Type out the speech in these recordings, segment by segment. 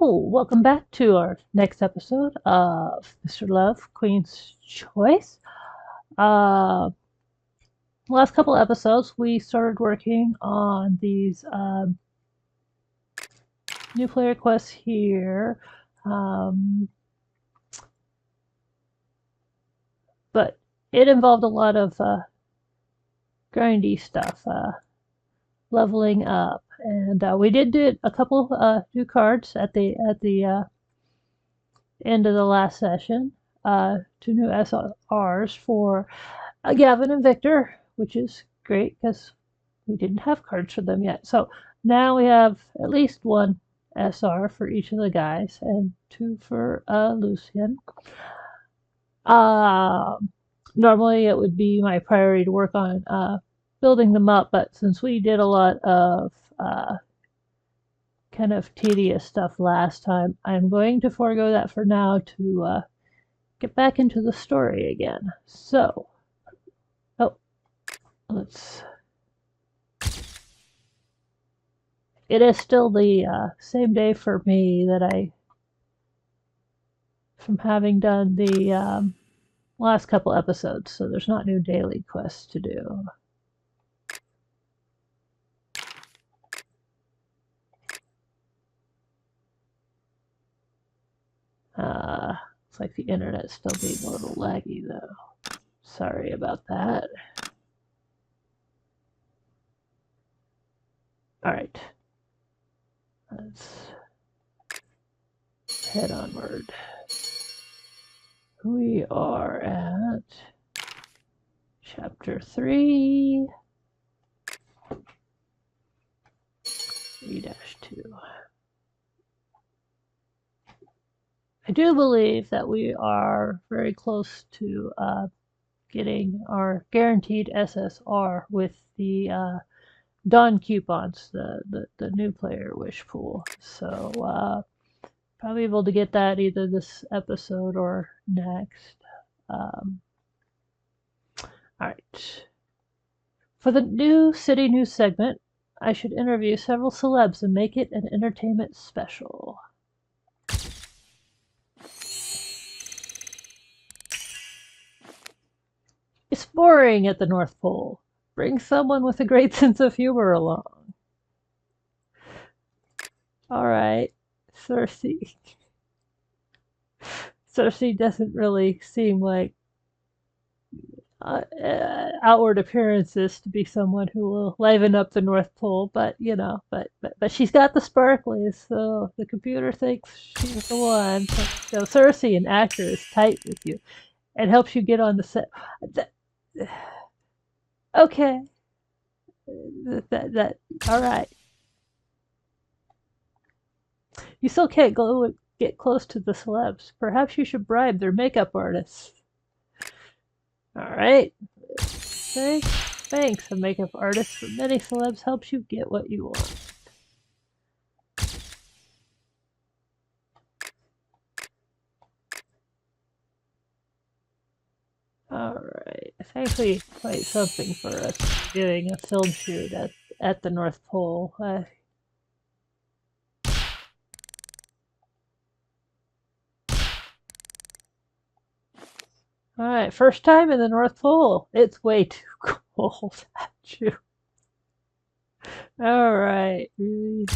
Welcome back to our next episode of Mr. Love, Queen's Choice. Last couple episodes, we started working on these new player quests here. But it involved a lot of grindy stuff, leveling up. And we did do a couple new cards at the end of the last session. Two new SRs for Gavin and Victor, which is great because we didn't have cards for them yet. So now we have at least one SR for each of the guys and two for Lucian. Normally it would be my priority to work on building them up, but since we did a lot of kind of tedious stuff last time, I'm going to forego that for now to get back into the story again. So, it is still the same day for me that from having done the last couple episodes, so there's not new daily quests to do. Looks like the internet's still being a little laggy though. Sorry about that. All right. Let's head onward. We are at chapter 3, 3-2. I do believe that we are very close to getting our guaranteed SSR with the Dawn coupons, the new player wish pool. So probably able to get that either this episode or next. All right. For the new City News segment, I should interview several celebs and make it an entertainment special. It's boring at the North Pole. Bring someone with a great sense of humor along. All right, Cersei. Cersei doesn't really seem like outward appearances to be someone who will liven up the North Pole, but you know, but she's got the sparklies, so the computer thinks she's the one. So Cersei, an actor, is tight with you and helps you get on the set. Okay. All right. You still can't get close to the celebs. Perhaps you should bribe their makeup artists. All right. Thanks, a makeup artist for many celebs helps you get what you want. All right. It's actually quite something for us doing a film shoot at the North Pole. All right, first time in the North Pole. It's way too cold. Achoo. All right, really.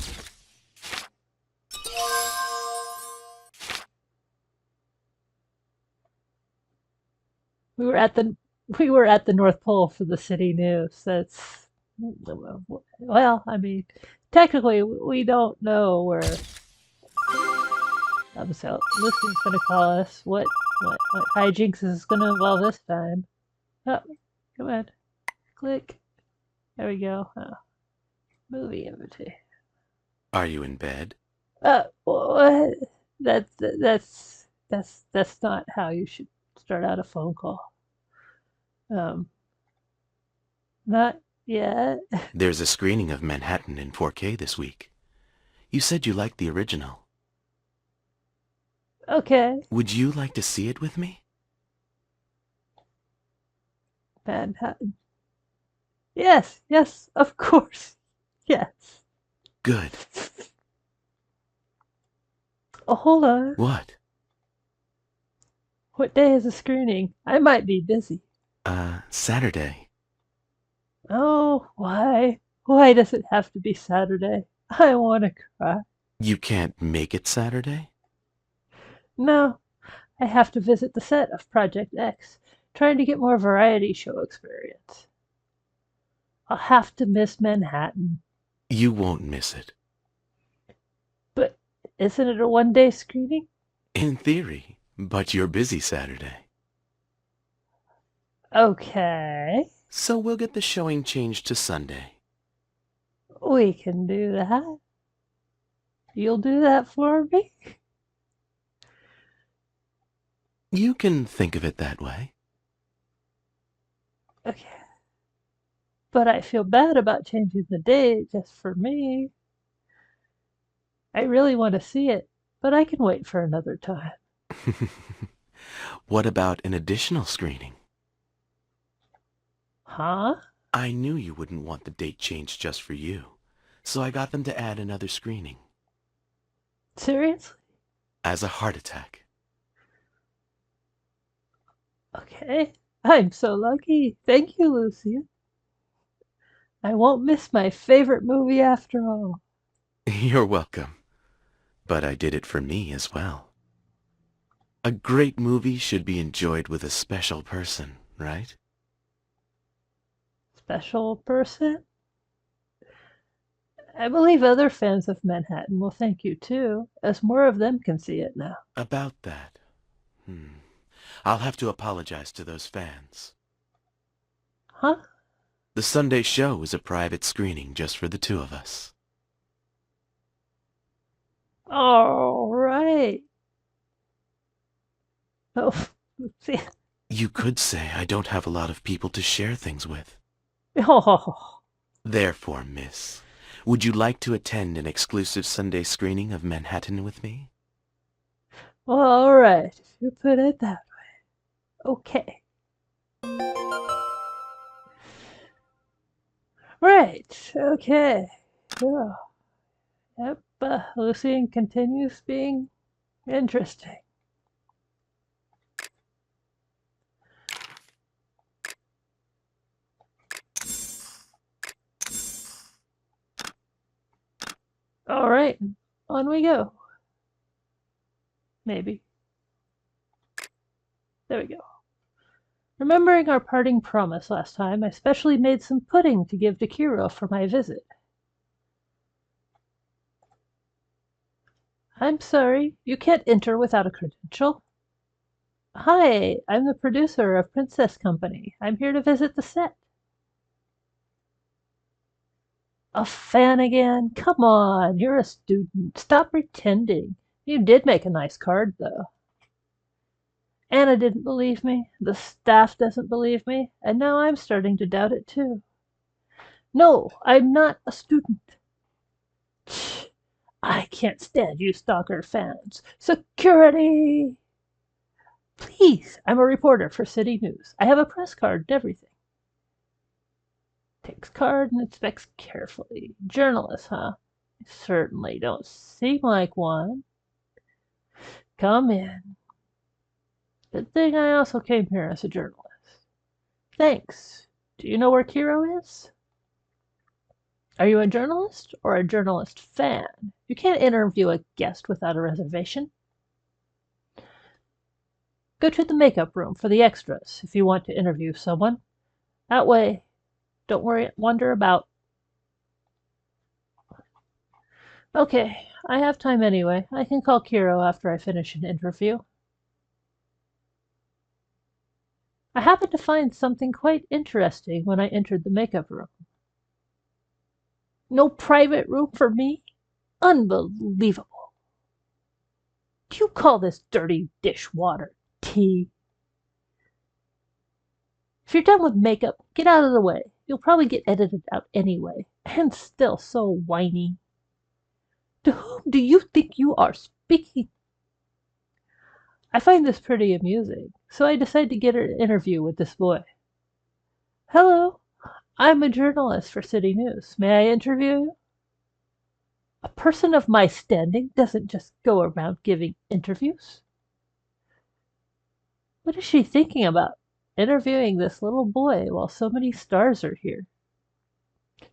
We were at the North Pole for the city news. That's well, I mean, technically we don't know where. So Lucy's gonna call us. What hijinks is gonna involve this time? Oh, come on, click. There we go. Oh, movie invitation. Are you in bed? What? That's not how you should start out a phone call. Not yet. There's a screening of Manhattan in 4K this week. You said you liked the original. Okay. Would you like to see it with me? Manhattan. Yes, of course. Yes. Good. Oh, hold on. What? What day is the screening? I might be busy. Saturday. Oh, why? Why does it have to be Saturday? I want to cry. You can't make it Saturday? No, I have to visit the set of Project X, trying to get more variety show experience. I'll have to miss Manhattan. You won't miss it. But isn't it a one-day screening? In theory, but you're busy Saturday. Okay, So we'll get the showing changed to Sunday. we can do that. You'll do that for me? You can think of it that way. Okay. But I feel bad about changing the date just for me. I really want to see it, but I can wait for another time. What about an additional screening? Huh? I knew you wouldn't want the date changed just for you, so I got them to add another screening. Seriously? As a heart attack. Okay. I'm so lucky. Thank you, Lucia. I won't miss my favorite movie after all. You're welcome. But I did it for me as well. A great movie should be enjoyed with a special person, right? Special person? I believe other fans of Manhattan will thank you too, as more of them can see it now. About that. I'll have to apologize to those fans. Huh? The Sunday show is a private screening just for the two of us. All right. Oh, see. You could say I don't have a lot of people to share things with. Oh, Therefore, miss, would you like to attend an exclusive Sunday screening of Manhattan with me? all right. If you put it that way. Okay. Right. Okay. Yeah. Yep. Lucian continues being interesting. All right. On we go. Maybe. There we go. Remembering our parting promise last time, I specially made some pudding to give to Kiro for my visit. I'm sorry, you can't enter without a credential. Hi, I'm the producer of Princess Company. I'm here to visit the set. A fan again? Come on, you're a student. Stop pretending. You did make a nice card, though. Anna didn't believe me, the staff doesn't believe me, and now I'm starting to doubt it too. No, I'm not a student. I can't stand you stalker fans. Security! Please, I'm a reporter for City News. I have a press card and everything. Takes card and inspects carefully. Journalist, huh? Certainly don't seem like one. Come in. Good thing I also came here as a journalist. Thanks. Do you know where Kiro is? Are you a journalist or a journalist fan? You can't interview a guest without a reservation. Go to the makeup room for the extras if you want to interview someone. That way, don't wander about. Okay, I have time anyway. I can call Kiro after I finish an interview. I happened to find something quite interesting when I entered the makeup room. No private room for me? Unbelievable. Do you call this dirty dishwater tea? If you're done with makeup, get out of the way. You'll probably get edited out anyway. And still so whiny. To whom do you think you are speaking? I find this pretty amusing, so I decide to get an interview with this boy. Hello, I'm a journalist for City News. May I interview you? A person of my standing doesn't just go around giving interviews. What is she thinking about, interviewing this little boy while so many stars are here?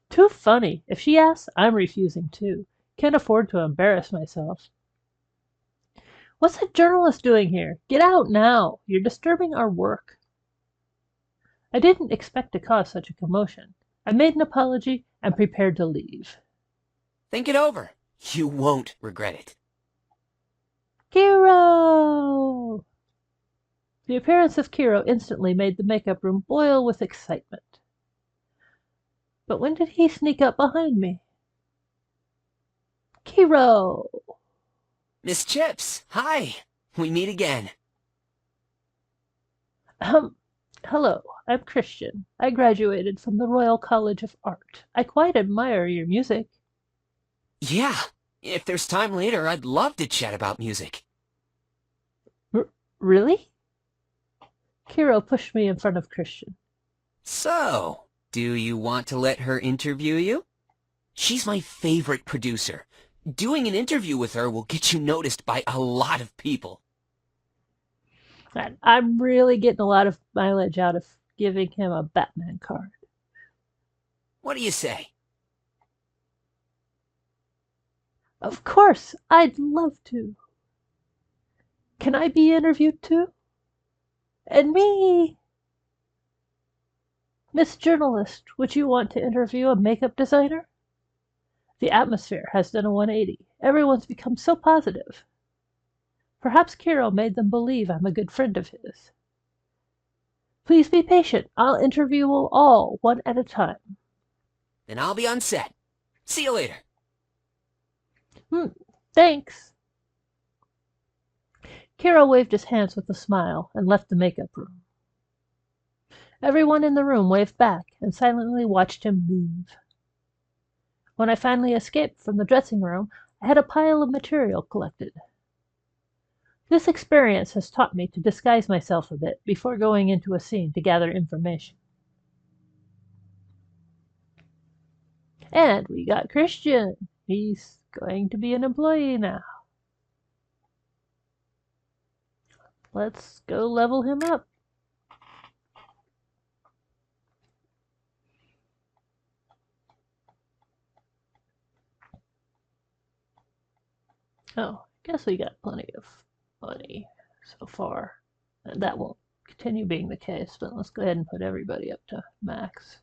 Too funny. If she asks, I'm refusing too. Can't afford to embarrass myself. What's a journalist doing here? Get out now. You're disturbing our work. I didn't expect to cause such a commotion. I made an apology and prepared to leave. Think it over. You won't regret it. Kiro! The appearance of Kiro instantly made the makeup room boil with excitement. But when did he sneak up behind me? Kiro! Miss Chips, hi. We meet again. Hello, I'm Christian. I graduated from the Royal College of Art. I quite admire your music. Yeah, if there's time later, I'd love to chat about music. Really? Kiro pushed me in front of Christian. So, do you want to let her interview you? She's my favorite producer. Doing an interview with her will get you noticed by a lot of people. I'm really getting a lot of mileage out of giving him a Batman card. What do you say? Of course, I'd love to. Can I be interviewed too? And me? Miss Journalist, would you want to interview a makeup designer? The atmosphere has done a 180. Everyone's become so positive. Perhaps Kiro made them believe I'm a good friend of his. Please be patient. I'll interview all one at a time. Then I'll be on set. See you later. Thanks. Kiro waved his hands with a smile and left the makeup room. Everyone in the room waved back and silently watched him leave. When I finally escaped from the dressing room, I had a pile of material collected. This experience has taught me to disguise myself a bit before going into a scene to gather information. And we got Christian. He's going to be an employee now. Let's go level him up. Oh, I guess we got plenty of money so far. And that won't continue being the case, but let's go ahead and put everybody up to max.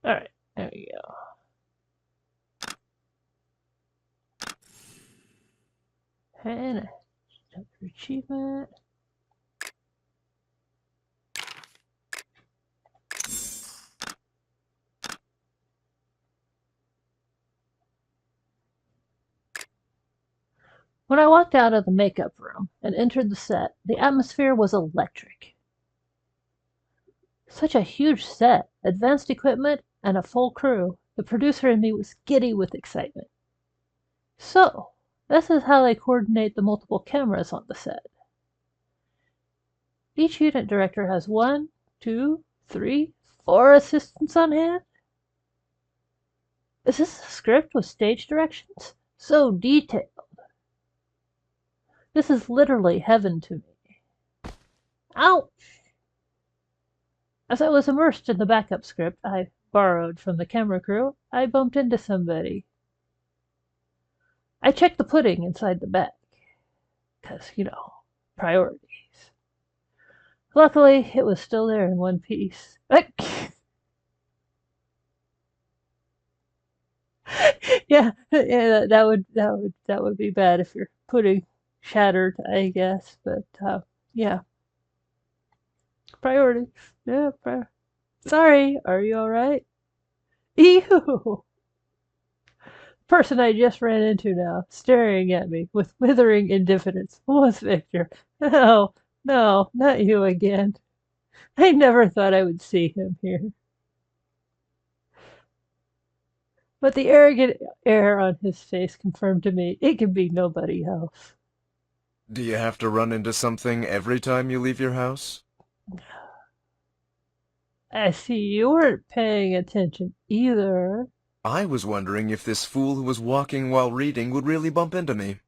All right, there we go. And achievement. When I walked out of the makeup room and entered the set, the atmosphere was electric. Such a huge set, advanced equipment, and a full crew. The producer in me was giddy with excitement. So, this is how they coordinate the multiple cameras on the set. Each unit director has 1, 2, 3, 4 assistants on hand. Is this a script with stage directions? So detailed. This is literally heaven to me. Ouch! As I was immersed in the backup script I borrowed from the camera crew, I bumped into somebody. I checked the pudding inside the bag. Because, priorities. Luckily, it was still there in one piece. yeah, that would be bad if your pudding shattered, I guess. But yeah, priorities. Yeah, sorry. Are you all right? Ew. Person I just ran into now, staring at me with withering indifference, was Victor. No, no, not you again. I never thought I would see him here. But the arrogant air on his face confirmed to me it could be nobody else. Do you have to run into something every time you leave your house? I see you weren't paying attention either. I was wondering if this fool who was walking while reading would really bump into me.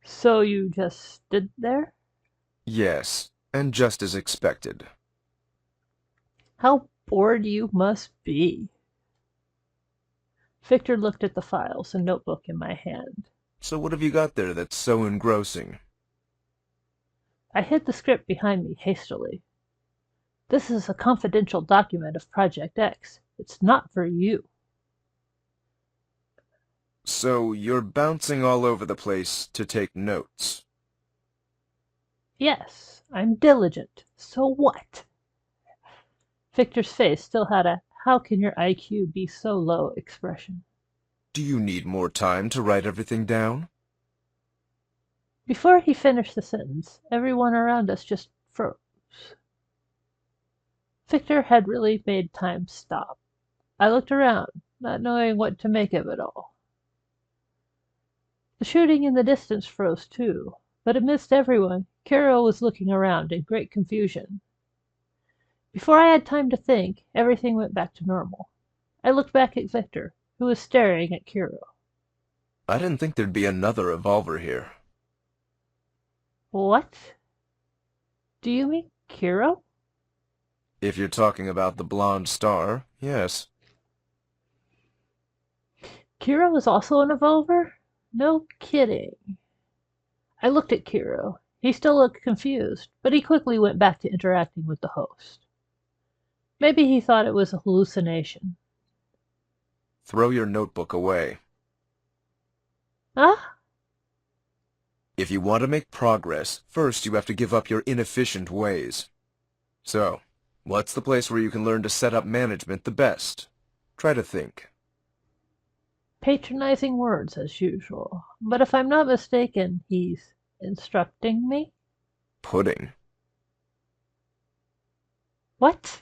So you just stood there? Yes, and just as expected. How bored you must be. Victor looked at the files and notebook in my hand. So what have you got there that's so engrossing? I hid the script behind me hastily. This is a confidential document of Project X. It's not for you. So you're bouncing all over the place to take notes. Yes, I'm diligent. So what? Victor's face still had a "how can your IQ be so low" expression. Do you need more time to write everything down? Before he finished the sentence, everyone around us just froze. Victor had really made time stop. I looked around, not knowing what to make of it all. The shooting in the distance froze too, but amidst everyone, Kiro was looking around in great confusion. Before I had time to think, everything went back to normal. I looked back at Victor, who was staring at Kiro. I didn't think there'd be another revolver here. What? Do you mean Kiro? If you're talking about the blonde star, yes. Kiro was also an evolver? No kidding. I looked at Kiro. He still looked confused, but he quickly went back to interacting with the host. Maybe he thought it was a hallucination. Throw your notebook away. Huh? If you want to make progress, first you have to give up your inefficient ways. So, what's the place where you can learn to set up management the best? Try to think. Patronizing words as usual, but if I'm not mistaken, he's instructing me? Pudding. What?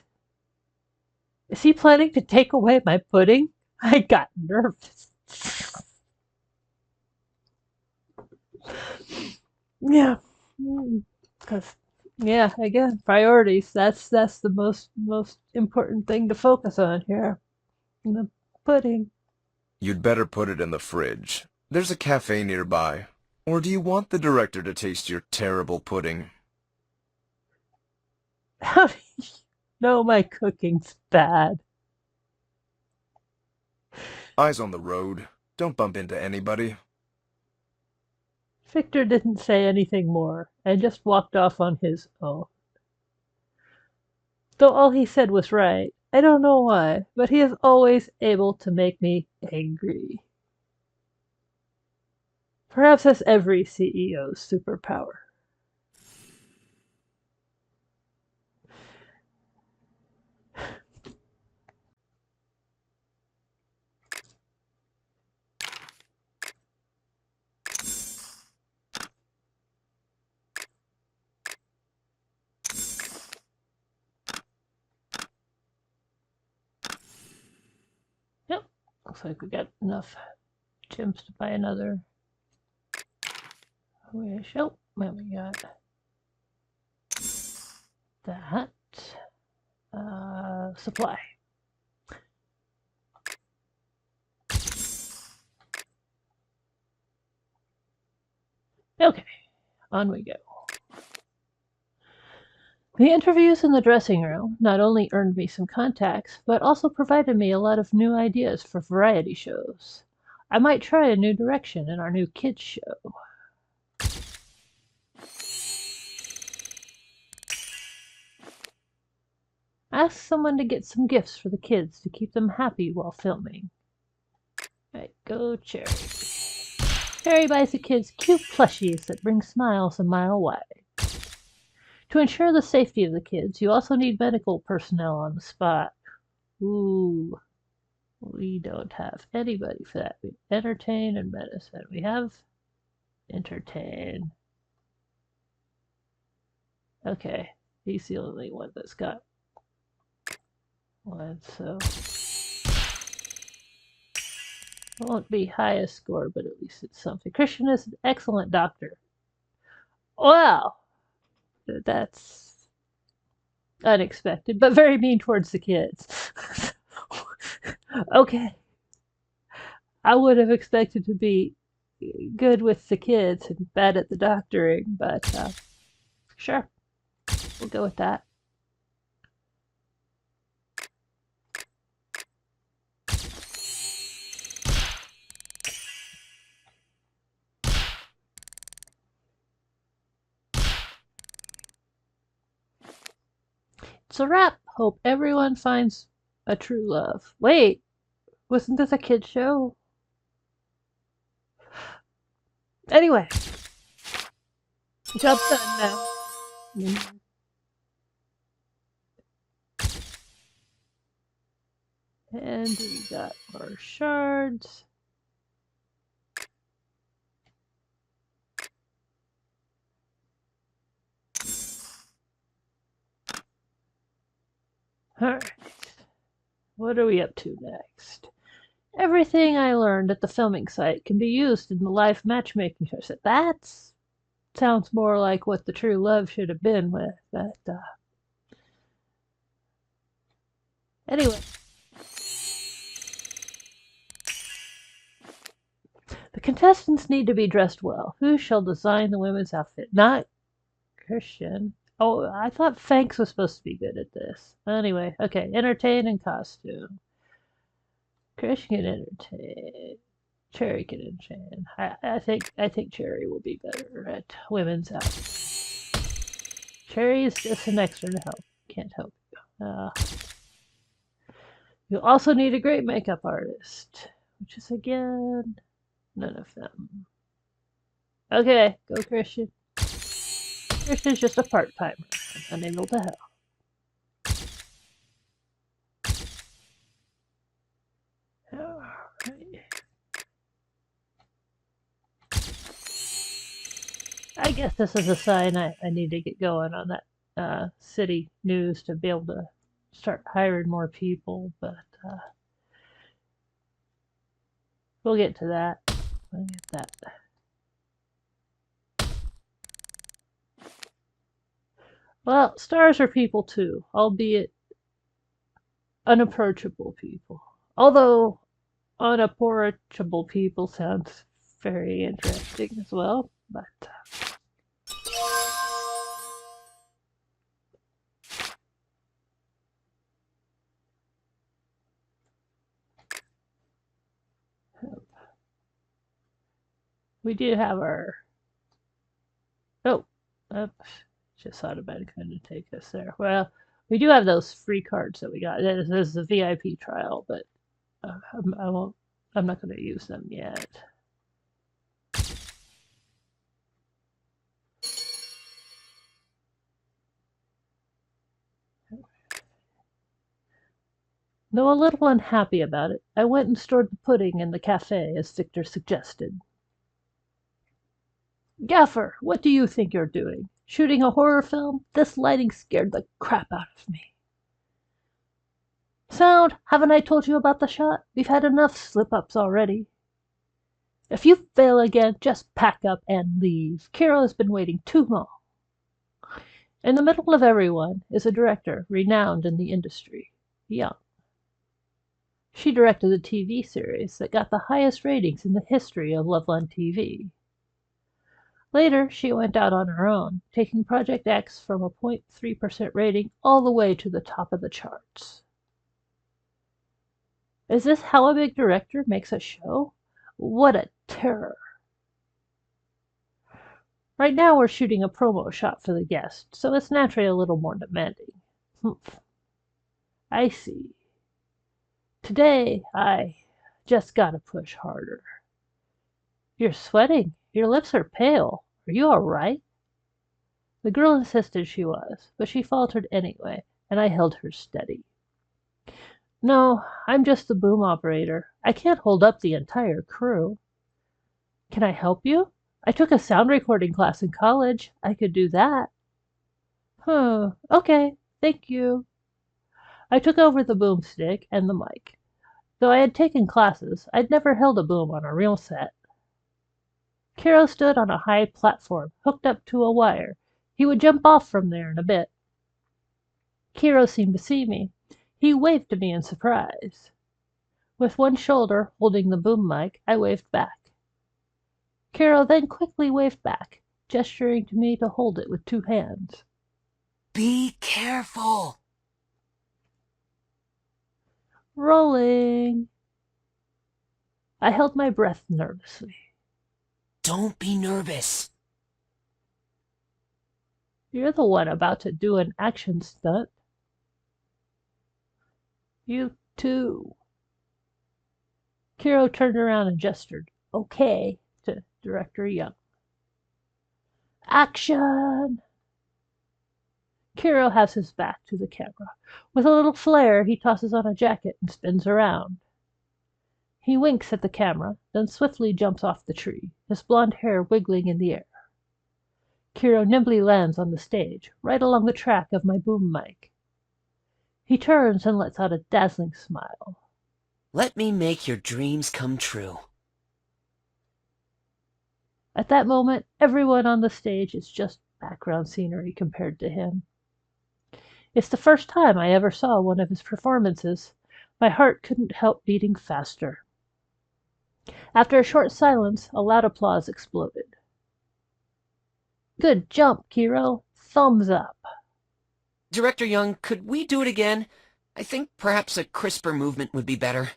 Is he planning to take away my pudding? I got nervous. Yeah, because again, priorities. That's the most important thing to focus on here. The pudding. You'd better put it in the fridge. There's a cafe nearby. Or do you want the director to taste your terrible pudding? How do you know my cooking's bad? Eyes on the road. Don't bump into anybody. Victor didn't say anything more and just walked off on his own. Though all he said was right, I don't know why, but he is always able to make me angry. Perhaps that's every CEO's superpower. Yep, looks like we got enough gems to buy another wish. Oh, well, we got that. Supply. Okay, on we go. The interviews in the dressing room not only earned me some contacts, but also provided me a lot of new ideas for variety shows. I might try a new direction in our new kids show. Ask someone to get some gifts for the kids to keep them happy while filming. Alright, go Cherry. Cherry buys the kids cute plushies that bring smiles a mile wide. To ensure the safety of the kids, you also need medical personnel on the spot. Ooh. We don't have anybody for that. We entertain and medicine. We have entertain. Okay, he's the only one that's got one, so it won't be highest score, but at least it's something. Christian is an excellent doctor. Wow, that's unexpected, but very mean towards the kids. Okay, I would have expected to be good with the kids and bad at the doctoring, but sure, we'll go with that. It's a wrap. Hope everyone finds a true love. Wait, wasn't this a kid show? Anyway, job done now. And we got our shards. Alright, what are we up to next? Everything I learned at the filming site can be used in the live matchmaking show. So that sounds more like what the true love should have been with. But anyway, the contestants need to be dressed well. Who shall design the women's outfit? Not Christian. Oh, I thought Fanks was supposed to be good at this. Anyway, okay, entertain and costume. Christian can entertain. Cherry can entertain. I think Cherry will be better at women's outfits. Cherry is just an extra to help. Can't help you. You also need a great makeup artist, which is again none of them. Okay, go Christian. Christian's just a part-timer, unable to help. Alright. I guess this is a sign I need to get going on that city news to be able to start hiring more people, but we'll get to that. We'll get that. Well, stars are people too, albeit unapproachable people. Although unapproachable people sounds very interesting as well, but we do have our just automatically going to take us there. Well, we do have those free cards that we got. This is the VIP trial, but I'm not going to use them yet. Though a little unhappy about it, I went and stored the pudding in the cafe as Victor suggested. Gaffer, what do you think you're doing? Shooting a horror film? This lighting scared the crap out of me. Sound, haven't I told you about the shot? We've had enough slip-ups already. If you fail again, just pack up and leave. Kira has been waiting too long. In the middle of everyone is a director renowned in the industry, Young. She directed the TV series that got the highest ratings in the history of Loveland TV. Later, she went out on her own, taking Project X from a 0.3% rating all the way to the top of the charts. Is this how a big director makes a show? What a terror. Right now we're shooting a promo shot for the guest, so it's naturally a little more demanding. Humph. I see. Today, I just gotta push harder. You're sweating. Your lips are pale. Are you all right? The girl insisted she was, but she faltered anyway, and I held her steady. No, I'm just the boom operator. I can't hold up the entire crew. Can I help you? I took a sound recording class in college. I could do that. Huh, okay, thank you. I took over the boomstick and the mic. Though I had taken classes, I'd never held a boom on a real set. Kiro stood on a high platform, hooked up to a wire. He would jump off from there in a bit. Kiro seemed to see me. He waved to me in surprise. With one shoulder holding the boom mic, I waved back. Kiro then quickly waved back, gesturing to me to hold it with 2 hands. Be careful! Rolling. I held my breath nervously. Don't be nervous. You're the one about to do an action stunt. You too. Kiro turned around and gestured, okay, to Director Young. Action! Kiro has his back to the camera. With a little flare, he tosses on a jacket and spins around. He winks at the camera, then swiftly jumps off the tree, his blonde hair wiggling in the air. Kiro nimbly lands on the stage, right along the track of my boom mic. He turns and lets out a dazzling smile. Let me make your dreams come true. At that moment, everyone on the stage is just background scenery compared to him. It's the first time I ever saw one of his performances. My heart couldn't help beating faster. After a short silence, a loud applause exploded. Good jump, Kiro. Thumbs up. Director Young, could we do it again? I think perhaps a crisper movement would be better.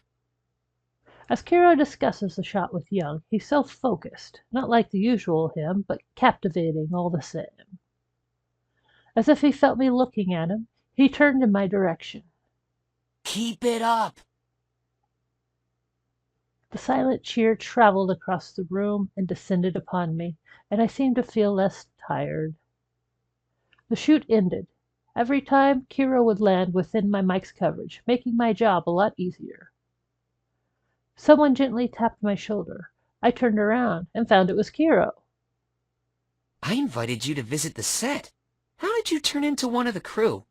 As Kiro discusses the shot with Young, he's so focused, not like the usual him, but captivating all the same. As if he felt me looking at him, he turned in my direction. Keep it up! The silent cheer traveled across the room and descended upon me, and I seemed to feel less tired. The shoot ended. Every time, Kiro would land within my mic's coverage, making my job a lot easier. Someone gently tapped my shoulder. I turned around and found it was Kiro. I invited you to visit the set. How did you turn into one of the crew?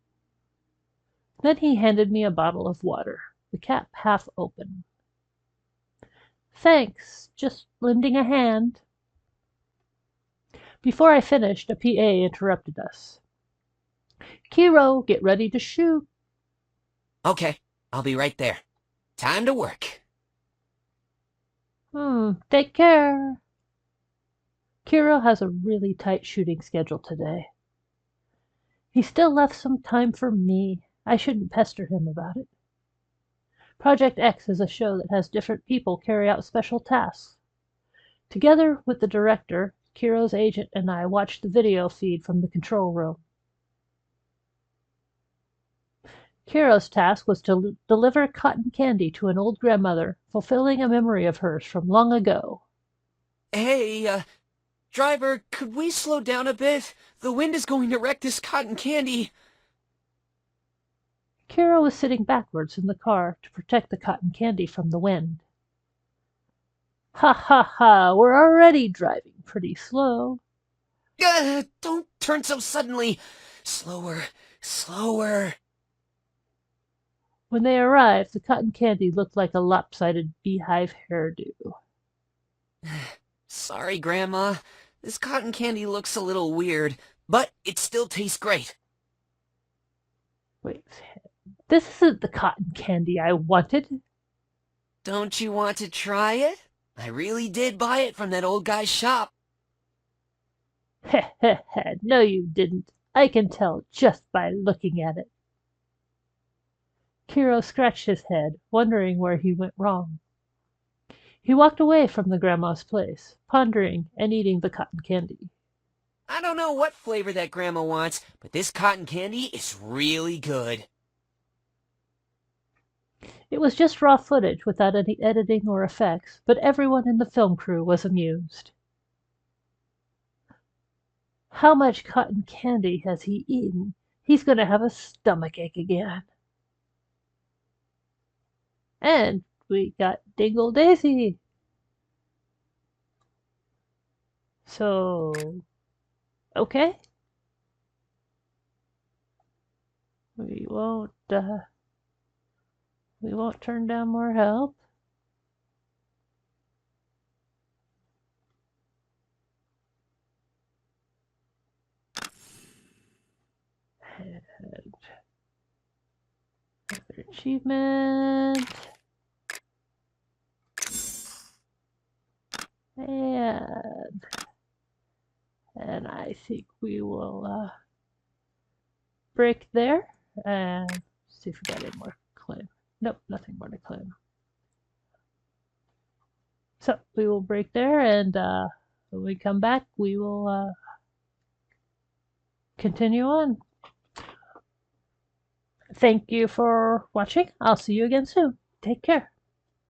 Then he handed me a bottle of water, the cap half open. Thanks, just lending a hand. Before I finished, a PA interrupted us. Kiro, get ready to shoot. Okay, I'll be right there. Time to work. Take care. Kiro has a really tight shooting schedule today. He still left some time for me. I shouldn't pester him about it. Project X is a show that has different people carry out special tasks. Together with the director, Kiro's agent and I watched the video feed from the control room. Kiro's task was to deliver cotton candy to an old grandmother, fulfilling a memory of hers from long ago. Hey, driver, could we slow down a bit? The wind is going to wreck this cotton candy. Kiro was sitting backwards in the car to protect the cotton candy from the wind. Ha ha ha, we're already driving pretty slow. Don't turn so suddenly. Slower, slower. When they arrived, the cotton candy looked like a lopsided beehive hairdo. Sorry, Grandma. This cotton candy looks a little weird, but it still tastes great. Wait, this isn't the cotton candy I wanted. Don't you want to try it? I really did buy it from that old guy's shop. Heh heh heh, no you didn't. I can tell just by looking at it. Kiro scratched his head, wondering where he went wrong. He walked away from the grandma's place, pondering and eating the cotton candy. I don't know what flavor that Grandma wants, but this cotton candy is really good. It was just raw footage without any editing or effects, but everyone in the film crew was amused. How much cotton candy has he eaten? He's going to have a stomachache again. And we got Dingle Daisy. So, okay. We won't turn down more help. And another achievement. And I think we will break there and see if we got any more claim. Nope, nothing more to claim. So we will break there, and when we come back, we will continue on. Thank you for watching. I'll see you again soon. Take care.